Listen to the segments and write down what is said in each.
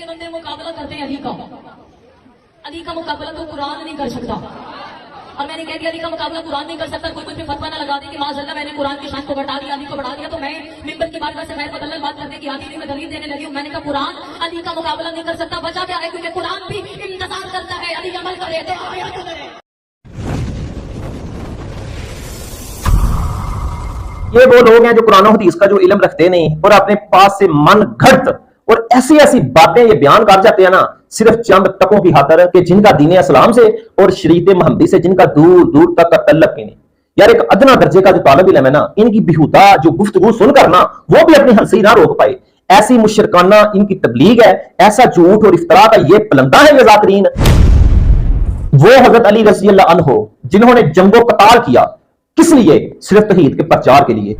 بندے مقابلہ کرتے ہیں علی کا مقابلہ تو قرآن نہیں کر سکتا. اور میں نے کہہ دیا علی کا مقابلہ قرآن نہیں کر سکتا. کوئی مجھ پہ فتویٰ نہ لگا دے کہ معاذ اللہ میں نے قرآن کی شان کو گھٹا دیا, علی کو بڑھا دیا. تو میں ممبر کی بارگاہ سے خیر مدلل بات کرنے کی عادی نہیں, میں دلیل دینے لگی ہوں. میں نے کہا قرآن علی کا مقابلہ نہیں کر سکتا. وجہ کیا ہے؟ کیونکہ قرآن بھی انتظار کرتا ہے علی عمل کرے تو آیا کرے. یہ وہ لوگ ہیں جو قرآن و حدیث کا جو علم رکھتے نہیں اور اپنے پاس سے من گھڑت اور ایسی ایسی باتیں یہ بیان کر جاتے ہیں نا, صرف چند ٹکوں کی خاطر کہ جن کا دین اسلام سے اور شریعت محمدی سے جن کا دور دور تک کا تعلق ہی نہیں. یار ایک ادنا درجے کا جو طالب علم ہے نا, ان کی بیہودہ جو گفتگو سن کر نا وہ بھی اپنی ہنسی نہ روک پائے. ایسی مشرکانہ ان کی تبلیغ ہے, ایسا جھوٹ اور افتراء کا یہ پلندہ ہے یہ ذاکرین. وہ حضرت علی رضی اللہ عنہ جنہوں نے جنگ و قتال کیا, کس لیے؟ صرف توحید کے پرچار کے لیے,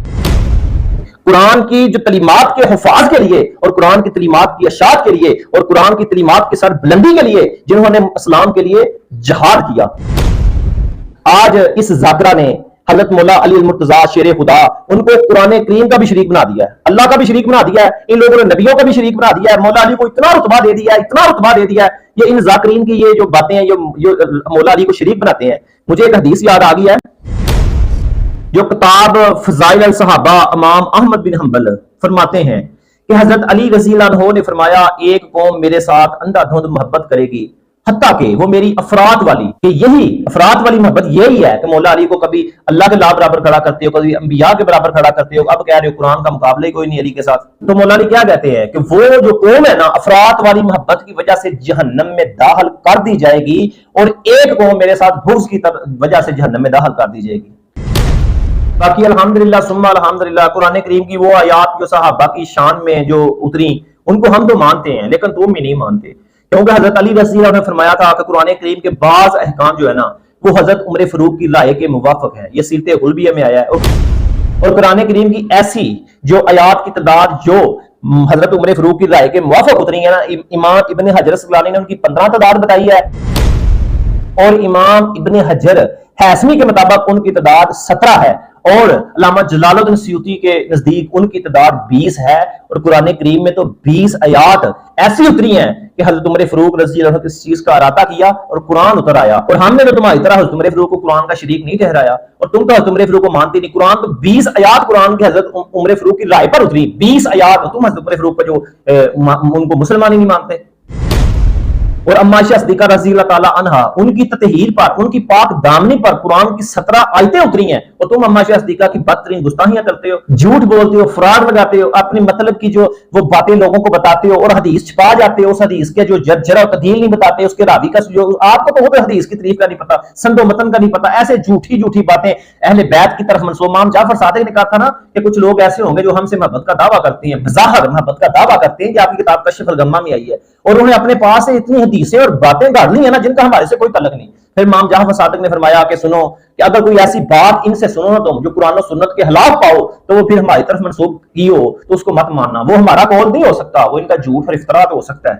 قرآن کی جو تعلیمات کے حفاظ کے لیے اور قرآن کی تعلیمات کی اشاعت کے لیے اور قرآن کی تعلیمات کے سر بلندی کے لیے, جنہوں نے اسلام کے لیے جہاد کیا. آج اس ذاکرہ نے حضرت مولا علی المرتضیٰ شیر خدا ان کو قرآن کریم کا بھی شریک بنا دیا ہے, اللہ کا بھی شریک بنا دیا ہے, ان لوگوں نے نبیوں کا بھی شریک بنا دیا ہے, مولا علی کو اتنا رتبہ دے دیا ہے, اتنا رتبہ دے دیا ہے. یہ ان ذاکرین کی یہ جو باتیں ہیں جو مولا علی کو شریک بناتے ہیں. مجھے ایک حدیث یاد آ گئی ہے جو کتاب فضائل الصحابہ امام احمد بن حنبل فرماتے ہیں کہ حضرت علی رضی اللہ عنہ نے فرمایا, ایک قوم میرے ساتھ اندھا دھند محبت کرے گی حتیٰ کہ وہ میری افراد والی, کہ یہی افراد والی محبت یہی ہے کہ مولا علی کو کبھی اللہ کے لا برابر کھڑا کرتے ہو, کبھی انبیاء کے برابر کھڑا کرتے ہو, اب کہہ رہے ہو قرآن کا مقابلہ ہی کوئی نہیں علی کے ساتھ. تو مولا علی کیا کہتے ہیں کہ وہ جو قوم ہے نا افراد والی محبت کی وجہ سے جہنم میں داخل کر دی جائے گی, اور ایک قوم میرے ساتھ بغض کی وجہ سے جہنم میں داخل کر دی جائے گی. باقی الحمدللہ ثم الحمدللہ قرآن کریم کی وہ آیات جو صحابہ کی شان میں جو اتری ان کو ہم تو مانتے ہیں, لیکن تم بھی نہیں مانتے, کیونکہ حضرت علی رضی اللہ عنہ نے فرمایا تھا کہ قرآن کریم کے بعض احکام جو ہے نا وہ حضرت عمر فاروق کی رائے کے موافق ہے. یہ سیرت غلبیہ میں آیا ہے. اور قرآن کریم کی ایسی جو آیات کی تعداد جو حضرت عمر فاروق کی رائے کے موافق اتری ہے نا, امام ابن حجر اسقلانی نے ان کی 15 تعداد بتائی ہے, اور امام ابن حجر حیثمی کے مطابق ان کی تعداد 17 ہے, اور علامہ جلال الدین سیوطی کے نزدیک ان کی تعداد 20 ہے. اور قرآن کریم میں تو 20 آیات ایسی اتری ہیں کہ حضرت عمر فاروق رضی اللہ عنہ کس چیز کا اراتا کیا اور قرآن اتر آیا. اور ہم نے تو تمہاری طرح حضرت عمر فاروق کو قرآن کا شریک نہیں ٹھہرایا, اور تم تو حضرت عمر فاروق کو مانتے نہیں. قرآن تو 20 آیات قرآن کے حضرت عمر فاروق کی رائے پر اتری, 20 آیات. تم حضرت عمر فاروق کا جو ان کو مسلمان ہی نہیں مانتے. اور اما عائشہ صدیقہ رضی اللہ تعالی عنہا ان کی تطہیر پر, ان کی پاک دامنی پر قرآن کی 17 آیتیں اتری ہیں, اور تم اما عائشہ صدیقہ کی بدترین گستاخیاں کرتے ہو, جھوٹ بولتے ہو, فراڈ لگاتے ہو, اپنے مطلب کی جو وہ باتیں لوگوں کو بتاتے ہو, اور حدیث چھپا جاتے ہو. اس حدیث کے جو جرح و تعدیل نہیں بتاتے, اس کے راوی کا جو آپ کو تو وہ حدیث کی تعریف کا نہیں پتا, سند و متن کا نہیں پتا. ایسے جھوٹی باتیں اہل بیت کی طرف منسوب. امام جعفر صادق نے کہا تھا نا کہ کچھ لوگ ایسے ہوں گے جو ہم سے محبت کا دعویٰ کرتے ہیں, بظاہر محبت کا دعویٰ کرتے ہیں, کہ آپ کی کتاب کشف الغمہ میں آئی ہے, اور انہوں نے اپنے پاس سے اتنی حدیثیں اور باتیں گاڑ لی ہیں نا جن کا ہمارے سے کوئی تعلق نہیں. پھر امام جعفر صادق نے فرمایا کہ سنو, کہ اگر کوئی ایسی بات ان سے سنو نا تم جو قرآن و سنت کے خلاف پاؤ, تو وہ پھر ہماری طرف منسوب کی ہو تو اس کو مت ماننا. وہ ہمارا قول نہیں ہو سکتا, وہ ان کا جھوٹ اور افتراء ہو سکتا ہے.